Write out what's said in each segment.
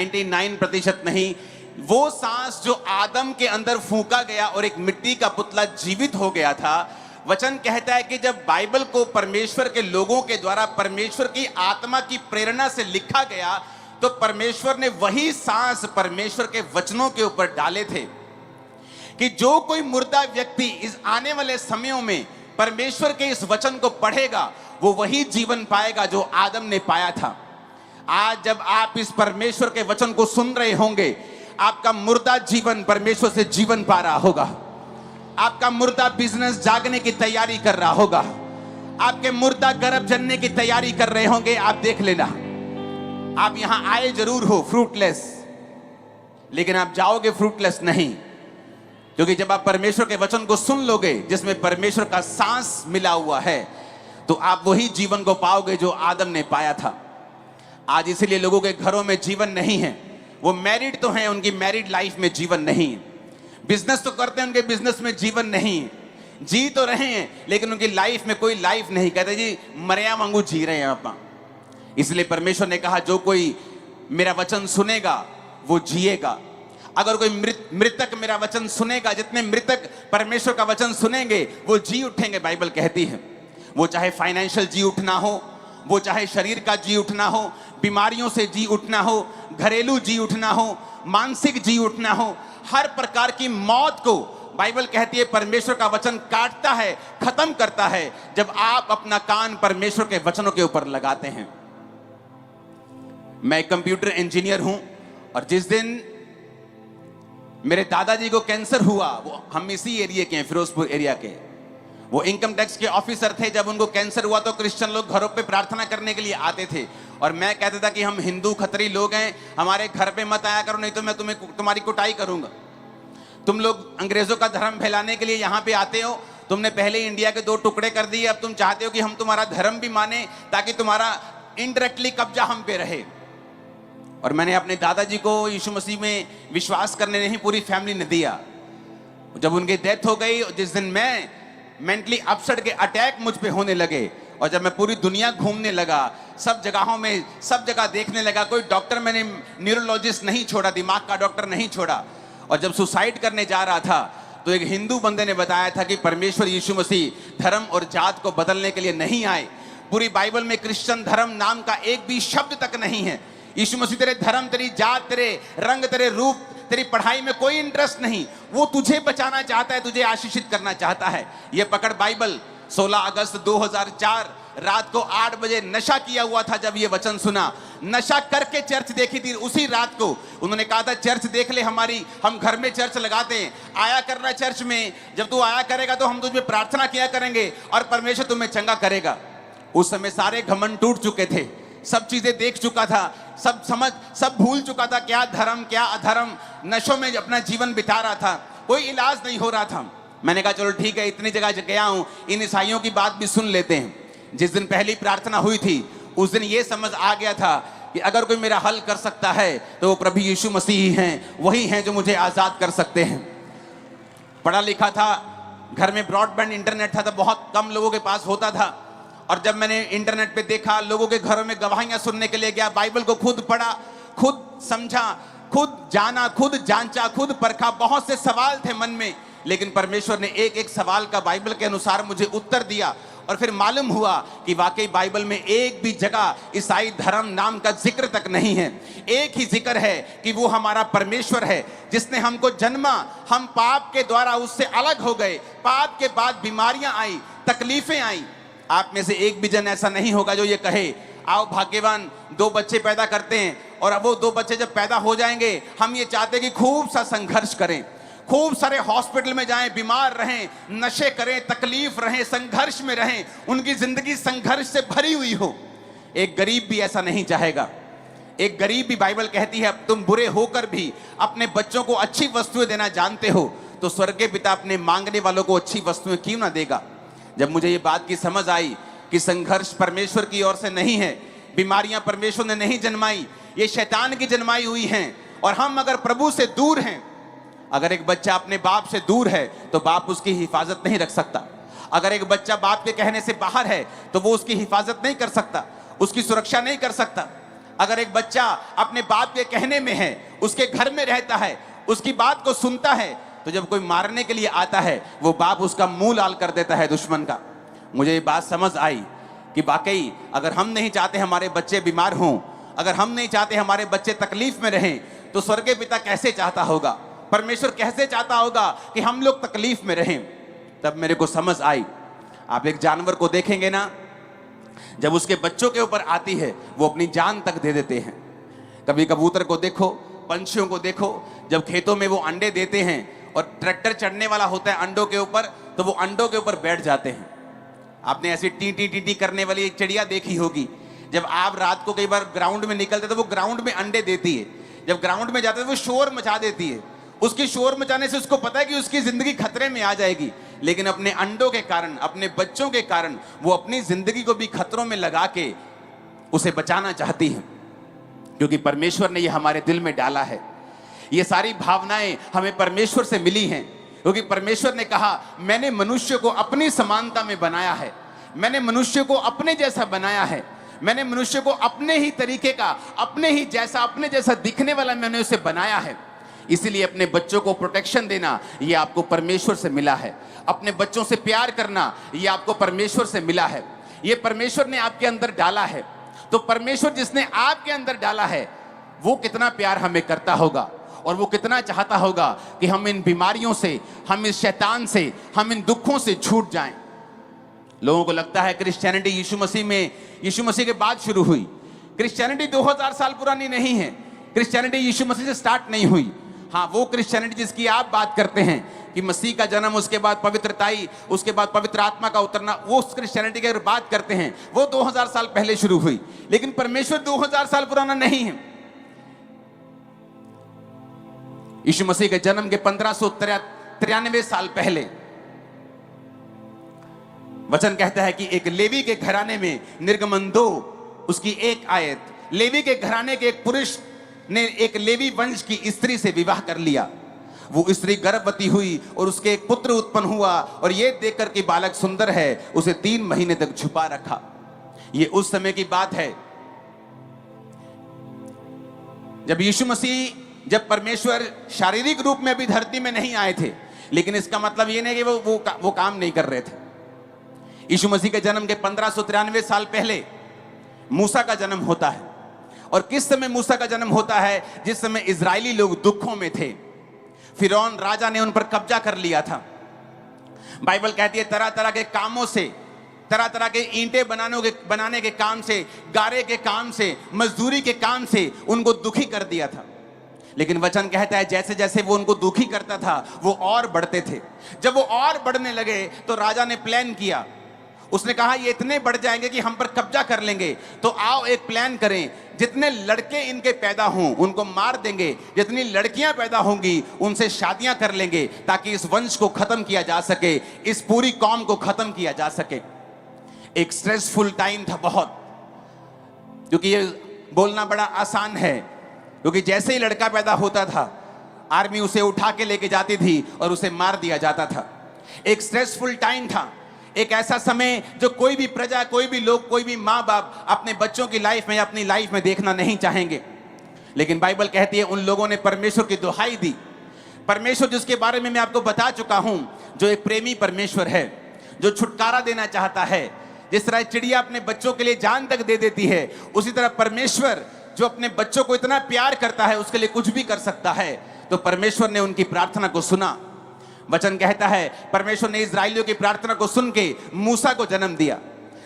99% नहीं। वो सांस जो आदम के अंदर फूंका गया और एक मिट्टी का पुतला जीवित हो गया था, वचन कहता है कि जब बाइबल को परमेश्वर के लोगों के द्वारा परमेश्वर की आत्मा की प्रेरणा से लिखा गया, तो परमेश्वर ने वही सांस परमेश्वर के वचनों के ऊपर डाले थे कि जो कोई मुर्दा व्यक्ति इस आने वाले समयों में परमेश्वर के इस वचन को पढ़ेगा, वो वही जीवन पाएगा जो आदम ने पाया था। आज जब आप इस परमेश्वर के वचन को सुन रहे होंगे, आपका मुर्दा जीवन परमेश्वर से जीवन पा रहा होगा। आपका मुर्दा बिजनेस जागने की तैयारी कर रहा होगा। आपके मुर्दा गर्भ जनने की तैयारी कर रहे होंगे। आप देख लेना, आप यहां आए जरूर हो फ्रूटलेस, लेकिन आप जाओगे फ्रूटलेस नहीं, क्योंकि जब आप परमेश्वर के वचन को सुन लोगे जिसमें परमेश्वर का सांस मिला हुआ है, तो आप वही जीवन को पाओगे जो आदम ने पाया था। आज इसलिए लोगों के घरों में जीवन नहीं है। वो मैरिड तो हैं, उनकी मैरिड लाइफ में जीवन नहीं है। बिजनेस तो करते हैं, उनके बिजनेस में जीवन नहीं है। जी तो रहे हैं, लेकिन उनकी लाइफ में कोई लाइफ नहीं। कहते जी मरिया वांगू जी रहे हैं आप। इसलिए परमेश्वर ने कहा, जो कोई मेरा वचन सुनेगा वो जिएगा। अगर कोई मृतक मेरा वचन सुनेगा, जितने मृतक परमेश्वर का वचन सुनेंगे वो जी उठेंगे। बाइबल कहती है, वो चाहे फाइनेंशियल जी उठना हो, वो चाहे शरीर का जी उठना हो, बीमारियों से जी उठना हो, घरेलू जी उठना हो, मानसिक जी उठना हो, हर प्रकार की मौत को बाइबल कहती है परमेश्वर का वचन काटता है, खत्म करता है, जब आप अपना कान परमेश्वर के वचनों के ऊपर लगाते हैं। मैं कंप्यूटर इंजीनियर हूं, और जिस दिन मेरे दादाजी को कैंसर हुआ, वो हम इसी एरिया के हैं, फिरोजपुर एरिया के, वो इनकम टैक्स के ऑफिसर थे। जब उनको कैंसर हुआ तो क्रिश्चियन लोग घरों पे प्रार्थना करने के लिए आते थे, और मैं कहता था कि हम हिंदू खतरी लोग हैं, हमारे घर पे मत आया करो, नहीं तो मैं तुम्हारी कुटाई करूंगा। तुम लोग अंग्रेजों का धर्म फैलाने के लिए यहाँ पे आते हो, तुमने पहले इंडिया के 2 टुकड़े कर दिए, अब तुम चाहते हो कि हम तुम्हारा धर्म भी माने ताकि तुम्हारा इनडायरेक्टली कब्जा हम पे रहे। और मैंने अपने दादाजी को यीशु मसीह में विश्वास करने नहीं, पूरी फैमिली ने दिया। जब उनकी डेथ हो गई, जिस दिन मैं मेंटली अपसेट के अटैक मुझ पे होने लगे, और जब मैं पूरी दुनिया घूमने लगा, सब जगहों में सब जगह देखने लगा, कोई डॉक्टर मैंने न्यूरोलॉजिस्ट नहीं छोड़ा, दिमाग का डॉक्टर नहीं छोड़ा। और जब सुसाइड करने जा रहा था, तो एक हिंदू बंदे ने बताया था कि परमेश्वर यीशु मसीह धर्म और जात को बदलने के लिए नहीं आए। पूरी बाइबल में क्रिश्चियन धर्म नाम का एक भी शब्द तक नहीं है। यीशु मसीह तेरे धर्म, तेरी जात, तेरे रंग, तेरे रूप, तेरी पढ़ाई में कोई इंटरेस्ट नहीं। वो तुझे बचाना चाहता है, तुझे आशीषित करना चाहता है। ये पकड़ बाइबल। 16 अगस्त 2004 रात को 8 बजे नशा किया हुआ था। जब ये वचन सुना, नशा करके चर्च देखी थी उसी रात को। उन्होंने कहा था, चर्च देख ले हमारी, हम घर में चर्च लगाते हैं, आया करना चर्च में। जब तू आया करेगा तो हम तुझे प्रार्थना किया करेंगे और परमेश्वर तुम्हें चंगा करेगा। उस समय सारे घमंड टूट चुके थे, सब चीजें देख चुका था, सब समझ, सब भूल चुका था, क्या धर्म क्या अधर्म। नशों में अपना जीवन बिता रहा था, कोई इलाज नहीं हो रहा था। मैंने कहा चलो ठीक है, इतनी जगह गया हूं, इन ईसाइयों की बात भी सुन लेते हैं। जिस दिन पहली प्रार्थना हुई थी, उस दिन ये समझ आ गया था कि अगर कोई मेरा हल कर सकता है तो वो प्रभु यीशु मसीह हैं, वही हैं जो मुझे आजाद कर सकते हैं। पढ़ा लिखा था, घर में ब्रॉडबैंड इंटरनेट था तो बहुत कम लोगों के पास होता था। और जब मैंने इंटरनेट पे देखा, लोगों के घरों में गवाहियां सुनने के लिए गया, बाइबल को खुद पढ़ा, खुद समझा, खुद जाना, खुद जांचा, खुद परखा। बहुत से सवाल थे मन में, लेकिन परमेश्वर ने एक एक सवाल का बाइबल के अनुसार मुझे उत्तर दिया। और फिर मालूम हुआ कि वाकई बाइबल में एक भी जगह ईसाई धर्म नाम का जिक्र तक नहीं है। एक ही जिक्र है कि वो हमारा परमेश्वर है जिसने हमको जन्मा, हम पाप के द्वारा उससे अलग हो गए, पाप के बाद बीमारियां आई, तकलीफें आई। आप में से एक भी जन ऐसा नहीं होगा जो ये कहे, आओ भाग्यवान 2 बच्चे पैदा करते हैं, और अब वो 2 बच्चे जब पैदा हो जाएंगे, हम ये चाहते हैं कि खूब सा संघर्ष करें, खूब सारे हॉस्पिटल में जाएं, बीमार रहें, नशे करें, तकलीफ रहें, संघर्ष में रहें, उनकी जिंदगी संघर्ष से भरी हुई हो। एक गरीब भी ऐसा नहीं चाहेगा। एक गरीब भी, बाइबल कहती है, तुम बुरे होकर भी अपने बच्चों को अच्छी वस्तुएं देना जानते हो, तो स्वर्गीय पिता अपने मांगने वालों को अच्छी वस्तुएं क्यों ना देगा। जब मुझे ये बात की समझ आई कि संघर्ष परमेश्वर की ओर से नहीं है, बीमारियां परमेश्वर ने नहीं जन्माई, ये शैतान की जन्माई हुई हैं। और हम अगर प्रभु से दूर हैं, अगर एक बच्चा अपने बाप से दूर है तो बाप उसकी हिफाजत नहीं रख सकता। अगर एक बच्चा बाप के कहने से बाहर है तो वो उसकी हिफाजत नहीं कर सकता, उसकी सुरक्षा नहीं कर सकता। अगर एक बच्चा अपने बाप के कहने में है, उसके घर में रहता है, उसकी बात को सुनता है, तो जब कोई मारने के लिए आता है वो बाप उसका मुंह लाल कर देता है दुश्मन का। मुझे ये बात समझ आई कि वाकई अगर हम नहीं चाहते हमारे बच्चे बीमार हों, अगर हम नहीं चाहते हमारे बच्चे तकलीफ में रहें, तो स्वर्गीय पिता कैसे चाहता होगा, परमेश्वर कैसे चाहता होगा कि हम लोग तकलीफ में रहें। तब मेरे को समझ आई, आप एक जानवर को देखेंगे ना, जब उसके बच्चों के ऊपर आती है वो अपनी जान तक दे देते हैं। कभी कबूतर को देखो, पंछियों को देखो, जब खेतों में वो अंडे देते हैं और ट्रैक्टर चढ़ने वाला होता है अंडों के ऊपर, तो वो अंडों के ऊपर बैठ जाते हैं। आपने ऐसी टी टी टी टी करने वाली एक चिड़िया देखी होगी, जब आप रात को कई बार ग्राउंड में निकलते तो वो ग्राउंड में अंडे देती है, जब ग्राउंड में जाते तो वो शोर मचा देती है। उसकी शोर मचाने से उसको पता है कि उसकी जिंदगी खतरे में आ जाएगी, लेकिन अपने अंडों के कारण, अपने बच्चों के कारण वो अपनी जिंदगी को भी खतरों में लगा के उसे बचाना चाहती है, क्योंकि परमेश्वर ने ये हमारे दिल में डाला है। ये सारी भावनाएं हमें परमेश्वर से मिली हैं, क्योंकि परमेश्वर ने कहा मैंने मनुष्य को अपनी समानता में बनाया है, मैंने मनुष्य को अपने जैसा बनाया है, मैंने मनुष्य को अपने ही तरीके का, अपने जैसा दिखने वाला मैंने उसे बनाया है। इसीलिए अपने बच्चों को प्रोटेक्शन देना ये आपको परमेश्वर से मिला है, अपने बच्चों से प्यार करना ये आपको परमेश्वर से मिला है, ये परमेश्वर ने आपके अंदर डाला है। तो परमेश्वर जिसने आपके अंदर डाला है वो कितना प्यार हमें करता होगा, और वो कितना चाहता होगा कि हम इन बीमारियों से, हम इस शैतान से, हम इन दुखों से छूट जाएं। लोगों को लगता है क्रिश्चियनिटी यीशु मसीह के बाद शुरू हुई। क्रिश्चियनिटी 2000 साल पुरानी नहीं है, क्रिश्चियनिटी यीशु मसीह से स्टार्ट नहीं हुई। हाँ, वो क्रिश्चियनिटी जिसकी आप बात करते हैं कि मसीह का जन्म, उसके बाद पवित्रताई, उसके बाद पवित्र आत्मा का उतरना, वो उस क्रिश्चियनिटी की अगर बात करते हैं वो 2000 साल पहले शुरू हुई। लेकिन परमेश्वर 2000 साल पुराना नहीं है। यीशु मसीह के जन्म के 1593 साल पहले वचन कहता है कि एक लेवी के घराने में, निर्गमन 2 उसकी 1 आयत, लेवी के घराने के एक पुरुष ने एक लेवी वंश की स्त्री से विवाह कर लिया। वो स्त्री गर्भवती हुई और उसके एक पुत्र उत्पन्न हुआ, और ये देखकर कि बालक सुंदर है उसे 3 महीने तक छुपा रखा। ये उस समय की बात है जब यीशु मसीह, जब परमेश्वर शारीरिक रूप में भी धरती में नहीं आए थे। लेकिन इसका मतलब ये नहीं कि वो काम नहीं कर रहे थे। यीशु मसीह के जन्म के 1593 साल पहले मूसा का जन्म होता है। और किस समय मूसा का जन्म होता है? जिस समय इजरायली लोग दुखों में थे, फिरौन राजा ने उन पर कब्जा कर लिया था। बाइबल कहती है तरह तरह के कामों से, तरह तरह के ईंटें बनाने के काम से, गारे के काम से, मजदूरी के काम से उनको दुखी कर दिया था। लेकिन वचन कहता है जैसे जैसे वो उनको दुखी करता था वो और बढ़ते थे। जब वो और बढ़ने लगे तो राजा ने प्लान किया। उसने कहा ये इतने बढ़ जाएंगे कि हम पर कब्जा कर लेंगे, तो आओ एक प्लान करें, जितने लड़के इनके पैदा हों उनको मार देंगे, जितनी लड़कियां पैदा होंगी उनसे शादियां कर लेंगे, ताकि इस वंश को खत्म किया जा सके, इस पूरी कौम को खत्म किया जा सके। एक स्ट्रेसफुल टाइम था बहुत, क्योंकि ये बोलना बड़ा आसान है, क्योंकि जैसे ही लड़का पैदा होता था आर्मी उसे उठा के लेके जाती थी और उसे मार दिया जाता था। एक स्ट्रेसफुल टाइम था, एक ऐसा समय जो कोई भी प्रजा, कोई भी लोग, कोई भी माँ बाप अपने बच्चों की लाइफ में या अपनी लाइफ में देखना नहीं चाहेंगे। लेकिन बाइबल कहती है उन लोगों ने परमेश्वर की दुहाई दी। परमेश्वर जिसके बारे में मैं आपको बता चुका हूं, जो एक प्रेमी परमेश्वर है, जो छुटकारा देना चाहता है। जिस तरह चिड़िया अपने बच्चों के लिए जान तक दे देती है, उसी तरह परमेश्वर जो अपने बच्चों को इतना प्यार करता है उसके लिए कुछ भी कर सकता है। तो परमेश्वर ने उनकी प्रार्थना को सुना। वचन कहता है परमेश्वर ने इजराइलियों की प्रार्थना को सुन के मूसा को जन्म दिया।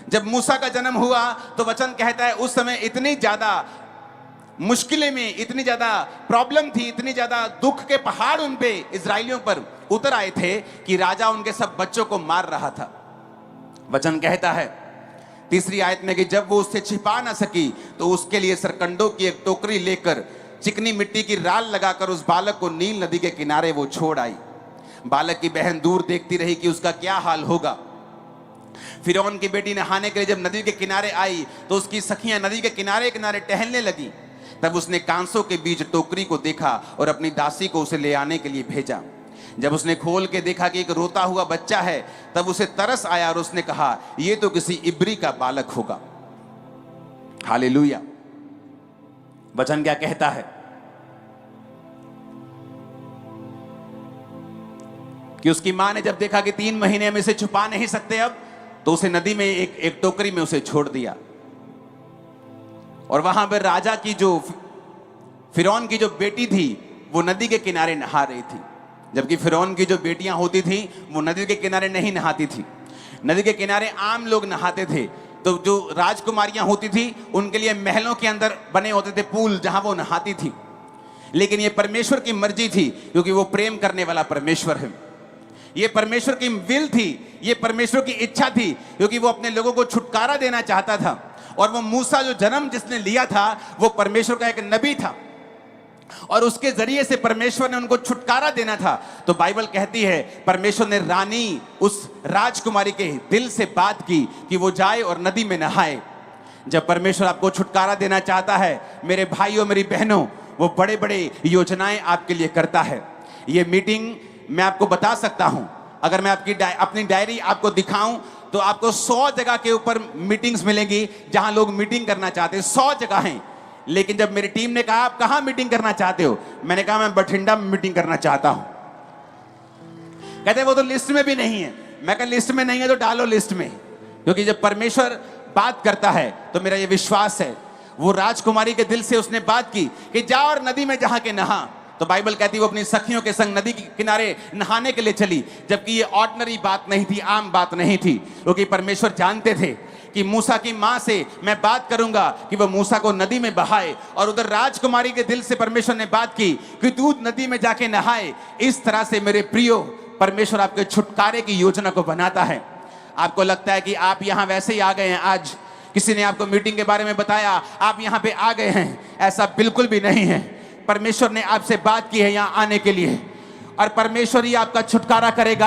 जब मूसा का जन्म हुआ तो वचन कहता है उस समय इतनी ज्यादा मुश्किलें में, इतनी ज्यादा प्रॉब्लम थी, इतनी ज्यादा दुख के पहाड़ उन पे इजराइलियों पर उतर आए थे कि राजा उनके सब बच्चों को मार रहा था। वचन कहता है 3री आयत में कि जब वो उससे छिपा ना सकी तो उसके लिए सरकंडों की एक टोकरी लेकर चिकनी मिट्टी की राल लगाकर उस बालक को नील नदी के किनारे वो छोड़ आई। बालक की बहन दूर देखती रही कि उसका क्या हाल होगा। फिरौन की बेटी नहाने के लिए जब नदी के किनारे आई तो उसकी सखियां नदी के किनारे किनारे टहलने लगी। तब उसने कांसों के बीच टोकरी को देखा और अपनी दासी को उसे ले आने के लिए भेजा। जब उसने खोल के देखा कि एक रोता हुआ बच्चा है, तब उसे तरस आया और उसने कहा ये तो किसी इब्री का बालक होगा। हालेलुया। वचन क्या कहता है कि उसकी मां ने जब देखा कि 3 महीने में इसे छुपा नहीं सकते अब, तो उसे नदी में एक टोकरी में उसे छोड़ दिया। और वहां पर राजा की जो फिरौन की जो बेटी थी वो नदी के किनारे नहा रही थी, जबकि फिरौन की जो बेटियां होती थी वो नदी के किनारे नहीं नहाती थी। नदी के किनारे आम लोग नहाते थे, तो जो राजकुमारियां होती थी उनके लिए महलों के अंदर बने होते थे पूल जहां वो नहाती थी। लेकिन ये परमेश्वर की मर्जी थी, क्योंकि वो प्रेम करने वाला परमेश्वर है। ये परमेश्वर की विल थी, ये परमेश्वर की इच्छा थी, क्योंकि वो अपने लोगों को छुटकारा देना चाहता था। और वो मूसा जो जन्म जिसने लिया था वो परमेश्वर का एक नबी था, और उसके जरिए से परमेश्वर ने उनको छुटकारा देना था। तो बाइबल कहती है परमेश्वर ने रानी उस राजकुमारी के दिल से बात की कि वो जाए और नदी में नहाए। जब परमेश्वर आपको छुटकारा देना चाहता है मेरे भाइयों मेरी बहनों, वो बड़े बड़े योजनाएं आपके लिए करता है। ये मीटिंग मैं आपको बता सकता हूं, अगर मैं अपनी डायरी आपको दिखाऊं तो आपको 100 जगह के ऊपर मीटिंग्स मिलेंगी जहां लोग मीटिंग करना चाहते हैं, 100 जगह हैं। लेकिन जब मेरी टीम ने कहा आप कहां मीटिंग करना चाहते हो, मैंने कहा मैं बठिंडा में मीटिंग करना चाहता हूं। कहते वो तो लिस्ट में भी नहीं है। मैं कहा लिस्ट में नहीं है तो डालो लिस्ट में, क्योंकि जब परमेश्वर बात करता है तो मेरा ये विश्वास है, वो राजकुमारी के दिल से उसने बात की कि जा और नदी में जहां के नहा। तो बाइबल कहती है वो अपनी सखियों के संग नदी के किनारे नहाने के लिए चली, जबकि ये ऑर्डिनरी बात नहीं थी, आम बात नहीं थी, क्योंकि परमेश्वर जानते थे कि मूसा की मां से मैं बात करूंगा कि वो मूसा को नदी में बहाए। और उधर राजकुमारी के दिल से परमेश्वर ने बात की कि तू नदी में जाके नहाए। इस तरह से मेरे प्रियो परमेश्वर आपके छुटकारे की योजना को बनाता है। आपको लगता है कि आप यहां वैसे ही आ गए हैं, आज किसी ने आपको मीटिंग के बारे में बताया आप यहां पे आ गए हैं, ऐसा बिल्कुल भी नहीं है। परमेश्वर ने आपसे बात की है यहां आने के लिए, और परमेश्वर ही आपका छुटकारा करेगा।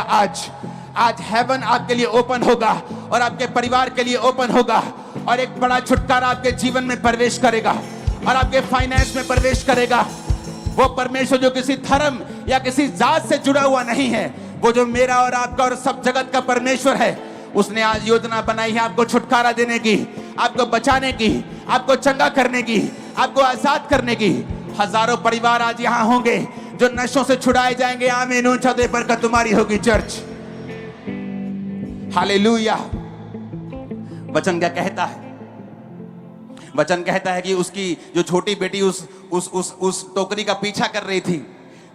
आज हेवन आपके लिए ओपन होगा और आपके परिवार के लिए ओपन होगा, और एक बड़ा छुटकारा आपके जीवन में प्रवेश करेगा और आपके फाइनेंस में प्रवेश करेगा। वो परमेश्वर जो किसी धर्म या किसी जात से जुड़ा हुआ नहीं है, वो जो मेरा और आपका और सब जगत का परमेश्वर है, उसने आज योजना बनाई है आपको छुटकारा देने की, आपको बचाने की, आपको चंगा करने की, आपको आजाद करने की। हजारों परिवार आज यहां होंगे जो नशों से छुड़ाए जाएंगे। आमीन। ऊंचा दे बरकत तुम्हारी होगी चर्च। हालेलुया। वचन क्या कहता है? वचन कहता है कि उसकी जो छोटी बेटी उस टोकरी का पीछा कर रही थी,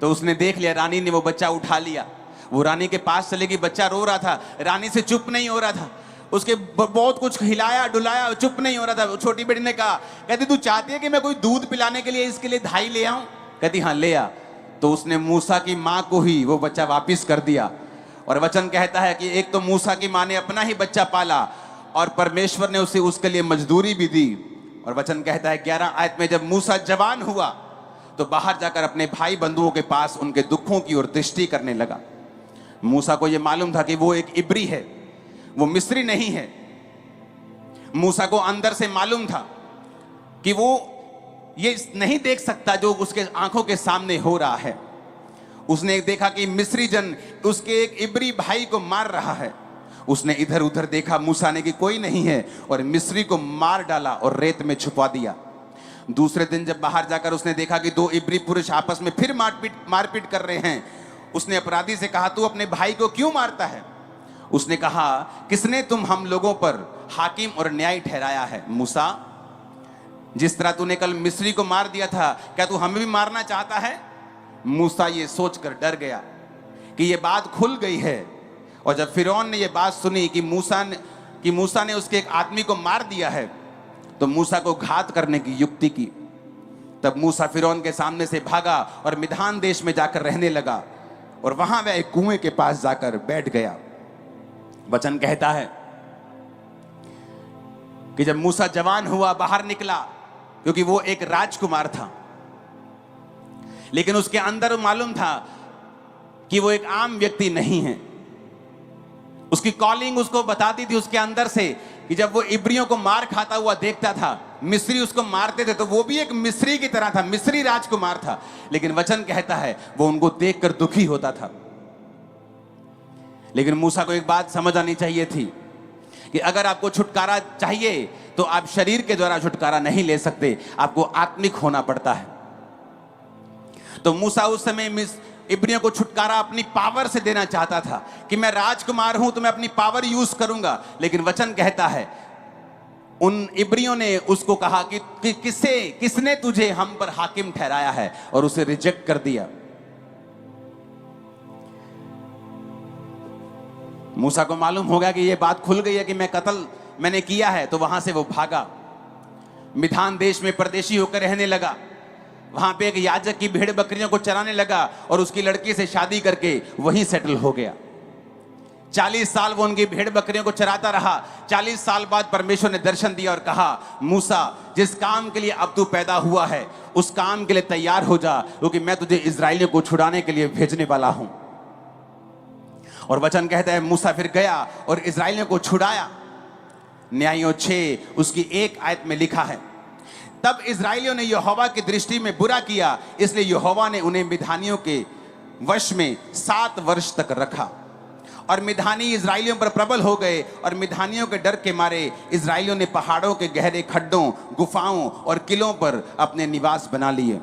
तो उसने देख लिया, रानी ने वो बच्चा उठा लिया। वो रानी के पास चलेगी, बच्चा रो रहा था, रानी से चुप नहीं हो रहा था, उसके बहुत कुछ हिलाया डुलाया, चुप नहीं हो रहा था। छोटी बेटी ने कहा, कहती तू चाहती है कि मैं कोई दूध पिलाने के लिए इसके लिए धाई ले आऊं? कहती हाँ ले आ। तो उसने मूसा की मां को ही वो बच्चा वापिस कर दिया। और वचन कहता है कि एक तो मूसा की मां ने अपना ही बच्चा पाला और परमेश्वर ने उसे उसके लिए मजदूरी भी दी। और वचन कहता है 11 आयत में, जब मूसा जवान हुआ तो बाहर जाकर अपने भाई बंधुओं के पास उनके दुखों की ओर दृष्टि करने लगा। मूसा को यह मालूम था कि वो एक इब्री है, वो मिस्री नहीं है। मूसा को अंदर से मालूम था कि वो ये नहीं देख सकता जो उसके आंखों के सामने हो रहा है। उसने देखा कि मिस्री जन उसके एक इब्री भाई को मार रहा है। उसने इधर उधर देखा, मूसा ने कि कोई नहीं है, और मिस्री को मार डाला और रेत में छुपा दिया। दूसरे दिन जब बाहर जाकर उसने देखा कि 2 इब्री पुरुष आपस में फिर मारपीट कर रहे हैं। उसने अपराधी से कहा, तू अपने भाई को क्यों मारता है? उसने कहा, किसने तुम हम लोगों पर हाकिम और न्याय ठहराया है? मूसा, जिस तरह तूने कल मिस्री को मार दिया था, क्या तू हमें भी मारना चाहता है? मूसा ये सोचकर डर गया कि ये बात खुल गई है। और जब फिरौन ने ये बात सुनी कि मूसा ने उसके एक आदमी को मार दिया है, तो मूसा को घात करने की युक्ति की। तब मूसा फिरौन के सामने से भागा और मिधान देश में जाकर रहने लगा, और वहां वह एक कुएं के पास जाकर बैठ गया। वचन कहता है कि जब मूसा जवान हुआ, बाहर निकला, क्योंकि वो एक राजकुमार था, लेकिन उसके अंदर मालूम था कि वो एक आम व्यक्ति नहीं है। उसकी कॉलिंग उसको बताती थी उसके अंदर से कि जब वो इब्रियों को मार खाता हुआ देखता था, मिस्री उसको मारते थे, तो वो भी एक मिस्री की तरह था, मिस्री राजकुमार था। लेकिन वचन कहता है वो उनको देखकर दुखी होता था। लेकिन मूसा को एक बात समझ आनी चाहिए थी कि अगर आपको छुटकारा चाहिए तो आप शरीर के द्वारा छुटकारा नहीं ले सकते, आपको आत्मिक होना पड़ता है। तो मूसा उस समय इब्रियों को छुटकारा अपनी पावर से देना चाहता था कि मैं राजकुमार हूं तो मैं अपनी पावर यूज करूंगा, लेकिन वचन कहता है उन इब्रियों ने उसको कहा कि किसने तुझे हम पर हाकिम ठहराया है, और उसे रिजेक्ट कर दिया। मूसा को मालूम हो गया कि ये बात खुल गई है कि मैं कत्ल मैंने किया है, तो वहां से वो भागा, मिधान देश में परदेशी होकर रहने लगा। वहां पे एक याजक की भेड़ बकरियों को चराने लगा और उसकी लड़की से शादी करके वहीं सेटल हो गया। 40 साल वो उनकी भेड़ बकरियों को चराता रहा। 40 साल बाद परमेश्वर ने दर्शन दिया और कहा, मूसा जिस काम के लिए अब तू पैदा हुआ है उस काम के लिए तैयार हो जा, क्योंकि मैं तुझे इजराइलियों को छुड़ाने के लिए भेजने वाला हूं। और वचन कहता है मूसा फिर गया और इजराइलियों को छुड़ाया। न्यायों 6 उसकी 1 आयत में लिखा है, तब इजराइलियों ने यहोवा की दृष्टि में बुरा किया, इसलिए यहोवा ने उन्हें मिधानियों के वश में 7 वर्ष तक रखा। और मिधानी इजराइलियों पर प्रबल हो गए, और मिधानियों के डर के मारे इजराइलियों ने पहाड़ों के गहरे खड्डों, गुफाओं और किलों पर अपने निवास बना लिए।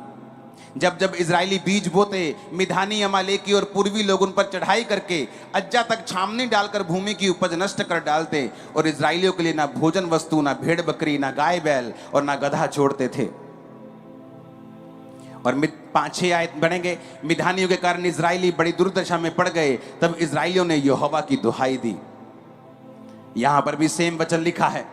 जब जब इजरायली बीज बोते, मिधानी, अमालेकी और पूर्वी लोग उन पर चढ़ाई करके अज्जा तक छावनी डालकर भूमि की उपज नष्ट कर डालते, और इजराइलियों के लिए ना भोजन वस्तु, ना भेड़ बकरी, ना गाय बैल और ना गधा छोड़ते थे। और 5-6 आयत बढ़ेंगे, मिधानियों के कारण इजरायली बड़ी दुर्दशा में पड़ गए, तब इजराइलियों ने यहोवा की दुहाई दी। यहां पर भी सेम वचन लिखा है।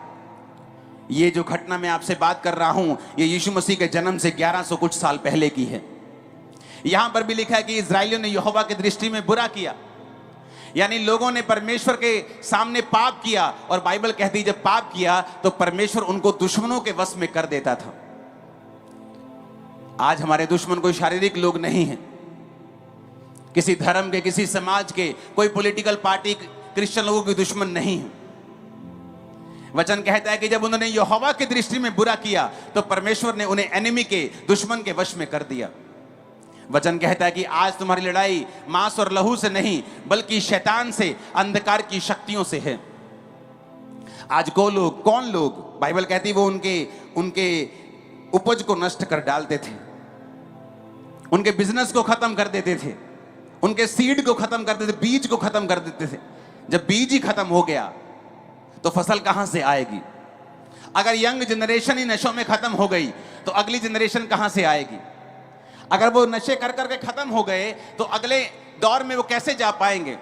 ये जो घटना मैं आपसे बात कर रहा हूं, ये यीशु मसीह के जन्म से 1100 कुछ साल पहले की है। यहां पर भी लिखा है कि इजराइलियों ने यहोवा की दृष्टि में बुरा किया, यानी लोगों ने परमेश्वर के सामने पाप किया। और बाइबल कहती है जब पाप किया तो परमेश्वर उनको दुश्मनों के वश में कर देता था। आज हमारे दुश्मन कोई शारीरिक लोग नहीं है, किसी धर्म के, किसी समाज के, कोई पॉलिटिकल पार्टी, क्रिश्चियन लोगों के दुश्मन नहीं है। वचन कहता है कि जब उन्होंने यहोवा की दृष्टि में बुरा किया तो परमेश्वर ने उन्हें एनिमी के, दुश्मन के वश में कर दिया। वचन कहता है कि आज तुम्हारी लड़ाई मांस और लहू से नहीं बल्कि शैतान से, अंधकार की शक्तियों से है। आज कौन लोग बाइबल कहती है वो उनके उपज को नष्ट कर डालते थे, उनके बिजनेस को खत्म कर देते थे, उनके सीड को खत्म कर देते, बीज को खत्म कर देते थे। जब बीज ही खत्म हो गया तो फसल कहां से आएगी? अगर यंग जनरेशन ही नशों में खत्म हो गई तो अगली जनरेशन कहां से आएगी? अगर वो नशे कर करके खत्म हो गए तो अगले दौर में वो कैसे जा पाएंगे?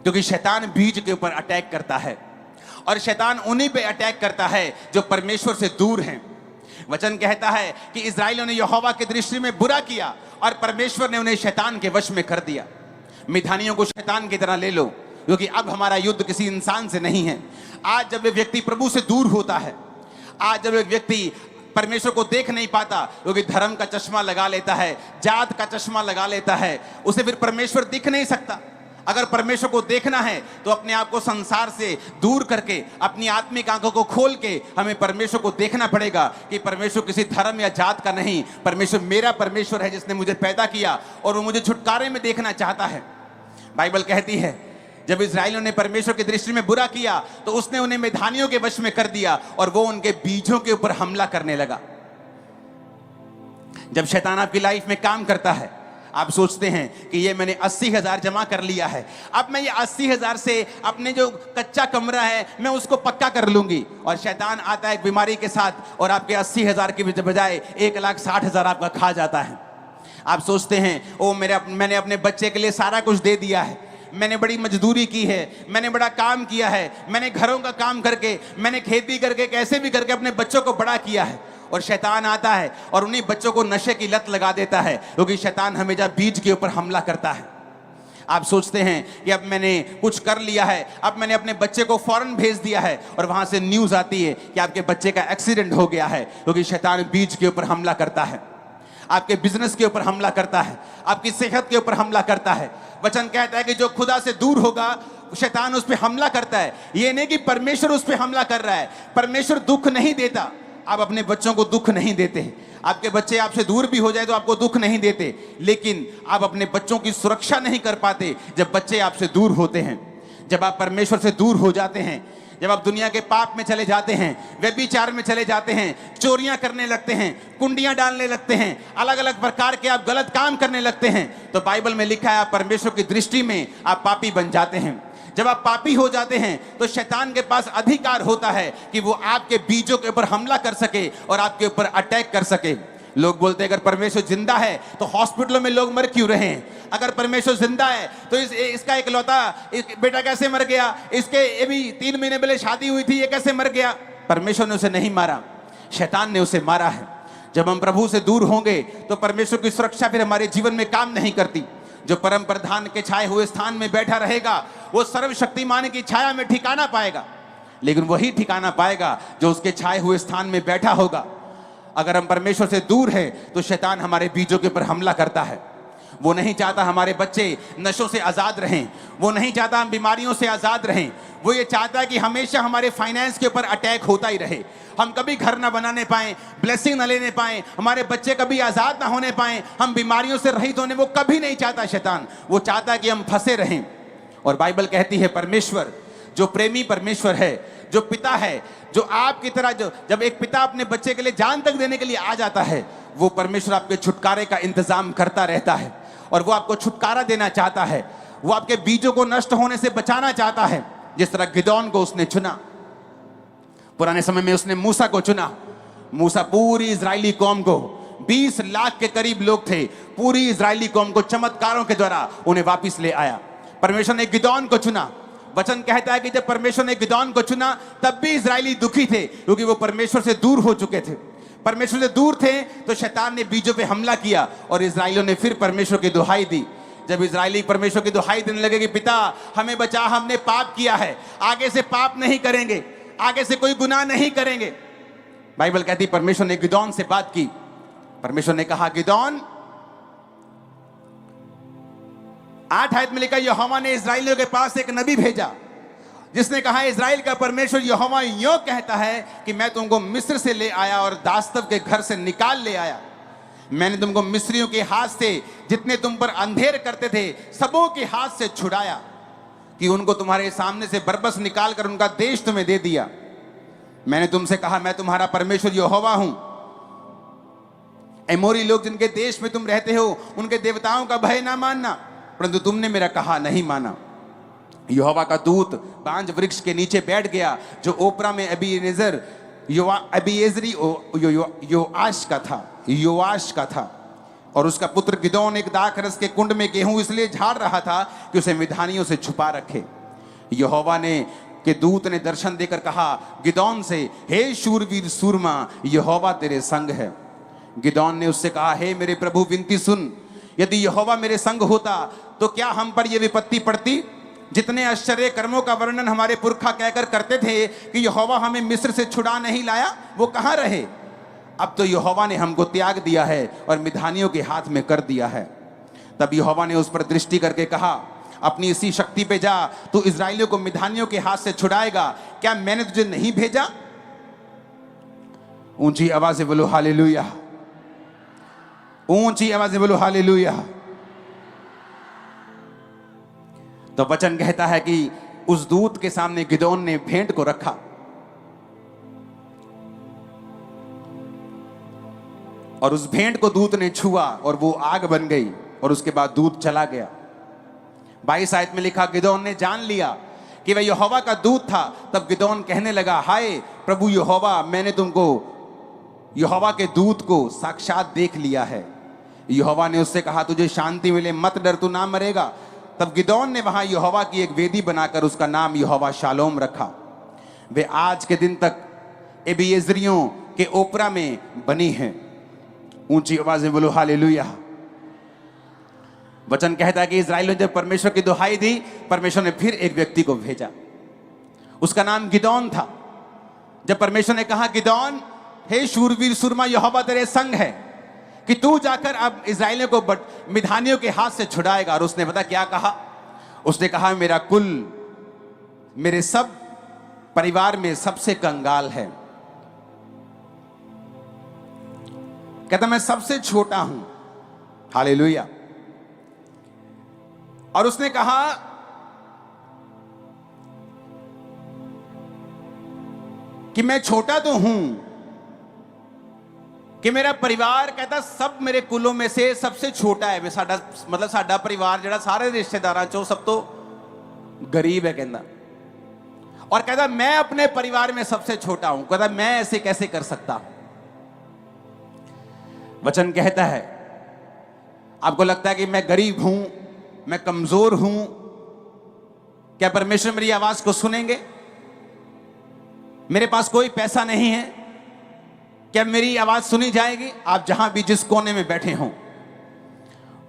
क्योंकि शैतान बीज के ऊपर अटैक करता है, और शैतान उन्हीं पे अटैक करता है जो परमेश्वर से दूर हैं। वचन कहता है कि इजराइलियों ने यहोवा की दृष्टि में बुरा किया और परमेश्वर ने उन्हें शैतान के वश में कर दिया। मिधानियों को शैतान की तरह ले लो, क्योंकि अब हमारा युद्ध किसी इंसान से नहीं है। आज जब एक व्यक्ति प्रभु से दूर होता है, आज जब एक व्यक्ति परमेश्वर को देख नहीं पाता, क्योंकि धर्म का चश्मा लगा लेता है, जात का चश्मा लगा लेता है, उसे फिर परमेश्वर दिख नहीं सकता। अगर परमेश्वर को देखना है तो अपने आप को संसार से दूर करके, अपनी आत्मिक आंखों को खोल के हमें परमेश्वर को देखना पड़ेगा कि परमेश्वर किसी धर्म या जात का नहीं, परमेश्वर मेरा परमेश्वर है जिसने मुझे पैदा किया और वो मुझे छुटकारे में देखना चाहता है। बाइबल कहती है जब इजराइलियों ने परमेश्वर की दृष्टि में बुरा किया तो उसने उन्हें मिधानियों के वश में कर दिया और वो उनके बीजों के ऊपर हमला करने लगा। जब शैतान आपकी लाइफ में काम करता है, आप सोचते हैं कि ये मैंने 80,000 जमा कर लिया है, अब मैं ये 80,000 से अपने जो कच्चा कमरा है मैं उसको पक्का कर लूंगी, और शैतान आता है एक बीमारी के साथ और आपके 80,000 की बजाय 1,60,000 आपका खा जाता है। आप सोचते हैं ओ मैंने अपने बच्चे के लिए सारा कुछ दे दिया है, मैंने बड़ी मजदूरी की है, मैंने बड़ा काम किया है, मैंने घरों का काम करके, मैंने खेती करके, कैसे भी करके अपने बच्चों को बड़ा किया है। और शैतान आता है और उन्हीं बच्चों को नशे की लत लगा देता है, क्योंकि शैतान हमेशा बीज के ऊपर हमला करता है। आप सोचते हैं कि अब मैंने कुछ कर लिया है, अब मैंने अपने बच्चे को फौरन भेज दिया है, और वहां से न्यूज आती है कि आपके बच्चे का एक्सीडेंट हो गया है, क्योंकि शैतान बीज के ऊपर हमला करता है, आपके बिजनेस के ऊपर हमला करता है, आपकी सेहत के ऊपर हमला करता है। वचन कहता है कि जो खुदा से दूर होगा शैतान उस पर हमला करता है। ये नहीं कि परमेश्वर उस पर हमला कर रहा है, परमेश्वर दुख नहीं देता। आप अपने बच्चों को दुख नहीं देते, आपके बच्चे आपसे दूर भी हो जाए तो आपको दुख नहीं देते, लेकिन आप अपने बच्चों की सुरक्षा नहीं कर पाते जब बच्चे आपसे दूर होते हैं। जब आप परमेश्वर से दूर हो जाते हैं, जब आप दुनिया के पाप में चले जाते हैं, व्यभिचार में चले जाते हैं, चोरियां करने लगते हैं, कुंडियां डालने लगते हैं, अलग अलग प्रकार के आप गलत काम करने लगते हैं, तो बाइबल में लिखा है आप परमेश्वर की दृष्टि में आप पापी बन जाते हैं। जब आप पापी हो जाते हैं तो शैतान के पास अधिकार होता है कि वो आपके बीजों के ऊपर हमला कर सके और आपके ऊपर अटैक कर सके। लोग बोलते हैं अगर परमेश्वर जिंदा है तो हॉस्पिटलों में लोग मर क्यों रहे हैं? अगर परमेश्वर जिंदा है तो इसका इकलौता बेटा कैसे मर गया? इसके अभी 3 महीने पहले शादी हुई थी, ये कैसे मर गया? परमेश्वर ने उसे नहीं मारा, शैतान ने उसे मारा है। जब हम प्रभु से दूर होंगे तो परमेश्वर की सुरक्षा फिर हमारे जीवन में काम नहीं करती। जो परम प्रधान के छाए हुए स्थान में बैठा रहेगा वो सर्वशक्तिमान की छाया में ठिकाना पाएगा, लेकिन वही ठिकाना पाएगा जो उसके छाए हुए स्थान में बैठा होगा। अगर हम परमेश्वर से दूर हैं तो शैतान हमारे बीजों के ऊपर हमला करता है। वो नहीं चाहता हमारे बच्चे नशों से आजाद रहें, वो नहीं चाहता हम बीमारियों से आजाद रहें, वो ये चाहता है कि हमेशा हमारे फाइनेंस के ऊपर अटैक होता ही रहे, हम कभी घर ना बनाने पाए, ब्लेसिंग ना लेने पाए, हमारे बच्चे कभी आजाद ना होने पाए, हम बीमारियों से रहित होने, वो कभी नहीं चाहता शैतान। वो चाहता है कि हम फंसे रहें। और बाइबल कहती है परमेश्वर जो प्रेमी परमेश्वर है, जो पिता है, जो आपकी तरह जब एक पिता अपने बच्चे के लिए जान तक देने के लिए आ जाता है, वो परमेश्वर आपके छुटकारे का इंतजाम करता रहता है और वो आपको छुटकारा देना चाहता है। वो आपके बीजों को नष्ट होने से बचाना चाहता है। जिस तरह गिदोन को उसने चुना, पुराने समय में उसने मूसा को चुना। मूसा पूरी इजरायली कौम को, 20 लाख के करीब लोग थे, पूरी इजरायली कौम को चमत्कारों के द्वारा उन्हें वापस ले आया। परमेश्वर ने गिदोन को चुना। वचन कहता है कि जब परमेश्वर ने गिदोन को चुना तब भी इजरायली दुखी थे, क्योंकि वो परमेश्वर से दूर हो चुके थे। परमेश्वर से दूर थे तो शैतान ने बीजों पे हमला किया और इजराइलियों ने फिर परमेश्वर की दुहाई दी। जब इजरायली परमेश्वर की दुहाई देने लगे कि पिता हमें बचा, हमने पाप किया है, आगे से पाप नहीं करेंगे, आगे से कोई गुनाह नहीं करेंगे, बाइबल कहती परमेश्वर ने गिदोन से बात की। परमेश्वर ने कहा गिदोन, 8 आयत में लिखा यहोवा ने इजराइलियों के पास एक नबी भेजा जिसने कहा इजराइल का परमेश्वर यहोवा यूं कहता है कि मैं तुमको मिस्र से ले आया और दास्तव के घर से निकाल ले आया। मैंने तुमको मिस्रियों के हाथ से, जितने तुम पर अंधेर करते थे, सबों के हाथ से छुड़ाया कि उनको तुम्हारे सामने से बरबस निकाल कर उनका देश तुम्हें दे दिया। मैंने तुमसे कहा मैं तुम्हारा परमेश्वर यहोवा हूं। एमोरी लोग जिनके देश में तुम रहते हो उनके देवताओं का भय ना मानना, परंतु तुमने मेरा कहा नहीं माना। यहोवा का दूत बांज वृक्ष के नीचे बैठ गया जो ओपरा में अबीएजेर अबीएजरी योआश का था, और उसका पुत्र गिदोन एक दाखरस के कुंड में गेहूं इसलिए झाड़ रहा था कि उसे मिधानियों से छुपा रखे। यहोवा ने के दूत ने दर्शन देकर कहा गिदोन से, हे शूरवीर सूरमा, यहोवा तेरे संग है। गिदोन ने उससे कहा, हे मेरे प्रभु विनती सुन, यदि यहोवा मेरे संग होता तो क्या हम पर यह विपत्ति पड़ती? जितने आश्चर्य कर्मों का वर्णन हमारे पुरखा कहकर करते थे कि यहोवा हमें मिस्र से छुड़ा नहीं लाया, वो कहां रहे? अब तो यहोवा ने हमको त्याग दिया है और मिधानियों के हाथ में कर दिया है। तब यहोवा ने उस पर दृष्टि करके कहा, अपनी इसी शक्ति पे जा, तू इजराइलियों को मिधानियों के हाथ से छुड़ाएगा। क्या मैंने तुझे नहीं भेजा? ऊंची आवाज से बोलो हालेलुया, ऊंची आवाज से बोलो हालेलुया। तो वचन कहता है कि उस दूत के सामने गिदोन ने भेंट को रखा और उस भेंट को दूत ने छुआ और वो आग बन गई और उसके बाद दूत चला गया। 22 आयत में लिखा गिदोन ने जान लिया कि वह यहोवा का दूत था। तब गिदोन कहने लगा, हाय प्रभु यहोवा, मैंने तुमको यहोवा के दूत को साक्षात देख लिया है। यहोवा ने उससे कहा, तुझे शांति मिले, मत डर, तू ना मरेगा। तब गिदोन ने वहां यहोवा की एक वेदी बनाकर उसका नाम यहोवा शालोम रखा। वे आज के दिन तक एबीएजरियों के ओपरा में बनी हैं। ऊंची आवाज में बोलो हालेलुया। वचन कहता है कि इजराइल ने जब परमेश्वर की दुहाई दी, परमेश्वर ने फिर एक व्यक्ति को भेजा, उसका नाम गिदोन था। जब परमेश्वर ने कहा गिदोन, हे शूरवीर सूरमा, यहोवा तेरे संग है कि तू जाकर अब इजराइलियों को मिधानियों के हाथ से छुड़ाएगा। और उसने पता क्या कहा? उसने कहा मेरा कुल, मेरे सब परिवार में सबसे कंगाल है। कहता मैं सबसे छोटा हूं। हालेलुया। और उसने कहा कि मैं छोटा तो हूं, कि मेरा परिवार कहता सब मेरे कुलों में से सबसे छोटा है। वे साडा मतलब साडा परिवार जिहड़ा सारे रिश्तेदारां चों सब तो गरीब है कहता, और कहता मैं अपने परिवार में सबसे छोटा हूं। कहता मैं ऐसे कैसे कर सकता हूं। वचन कहता है, आपको लगता है कि मैं गरीब हूं, मैं कमजोर हूं, क्या परमेश्वर मेरी आवाज को सुनेंगे? मेरे पास कोई पैसा नहीं है, क्या मेरी आवाज सुनी जाएगी? आप जहां भी जिस कोने में बैठे हों,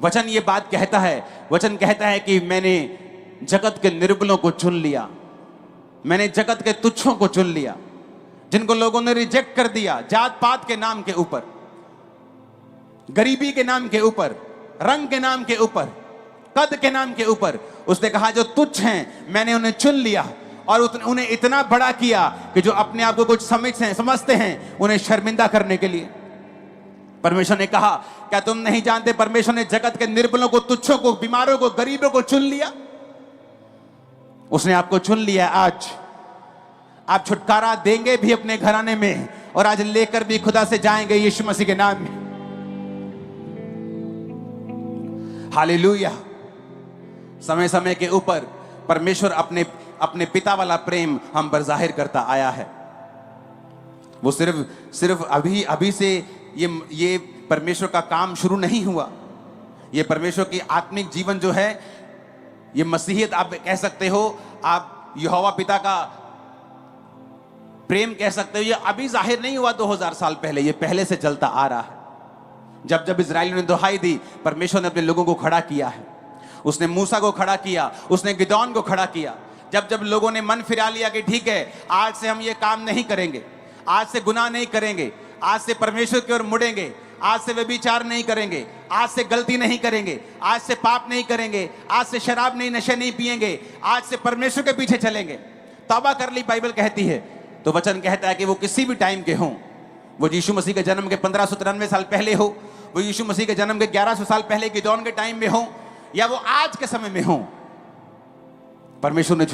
वचन ये बात कहता है, वचन कहता है कि मैंने जगत के निर्बलों को चुन लिया, मैंने जगत के तुच्छों को चुन लिया, जिनको लोगों ने रिजेक्ट कर दिया जात पात के नाम के ऊपर, गरीबी के नाम के ऊपर, रंग के नाम के ऊपर, कद के नाम के ऊपर। उसने कहा जो तुच्छ हैं मैंने उन्हें चुन लिया और उन्हें इतना बड़ा किया कि जो अपने आप को कुछ समझते हैं उन्हें शर्मिंदा करने के लिए। परमेश्वर ने कहा क्या तुम नहीं जानते परमेश्वर ने जगत के निर्बलों को, तुच्छों को, बीमारों को, गरीबों को चुन लिया। उसने आपको चुन लिया। आज आप छुटकारा देंगे भी अपने घराने में और आज लेकर भी खुदा से जाएंगे यीशु मसीह के नाम में। हालेलुया। समय समय के ऊपर परमेश्वर अपने पिता वाला प्रेम हम पर जाहिर करता आया है। वो सिर्फ अभी से ये परमेश्वर का काम शुरू नहीं हुआ। ये परमेश्वर की आत्मिक जीवन जो है, ये मसीहियत आप कह सकते हो, आप यहोवा पिता का प्रेम कह सकते हो, ये अभी जाहिर नहीं हुआ 2000 साल पहले, ये पहले से चलता आ रहा है। जब जब इजराइलियों ने दुहाई दी, परमेश्वर ने अपने लोगों को खड़ा किया है। उसने मूसा को खड़ा किया, उसने गिदौन को खड़ा किया। जब जब लोगों ने मन फिरा लिया कि ठीक है आज से हम ये काम नहीं करेंगे, आज से गुनाह नहीं करेंगे, आज से परमेश्वर की ओर मुड़ेंगे, आज से व्यभिचार नहीं करेंगे, आज से गलती नहीं करेंगे, आज से पाप नहीं करेंगे, आज से शराब नहीं, नशे नहीं पिएंगे, आज से परमेश्वर के पीछे चलेंगे, तौबा कर ली बाइबल कहती है। तो वचन कहता है कि वो किसी भी टाइम के हों, वो यीशु मसीह के जन्म के 1593 साल पहले हो, वो यीशु मसीह के जन्म के 1100 साल पहले गिदौन के टाइम में हो, या वो आज के समय में हो, परमेश्वर ने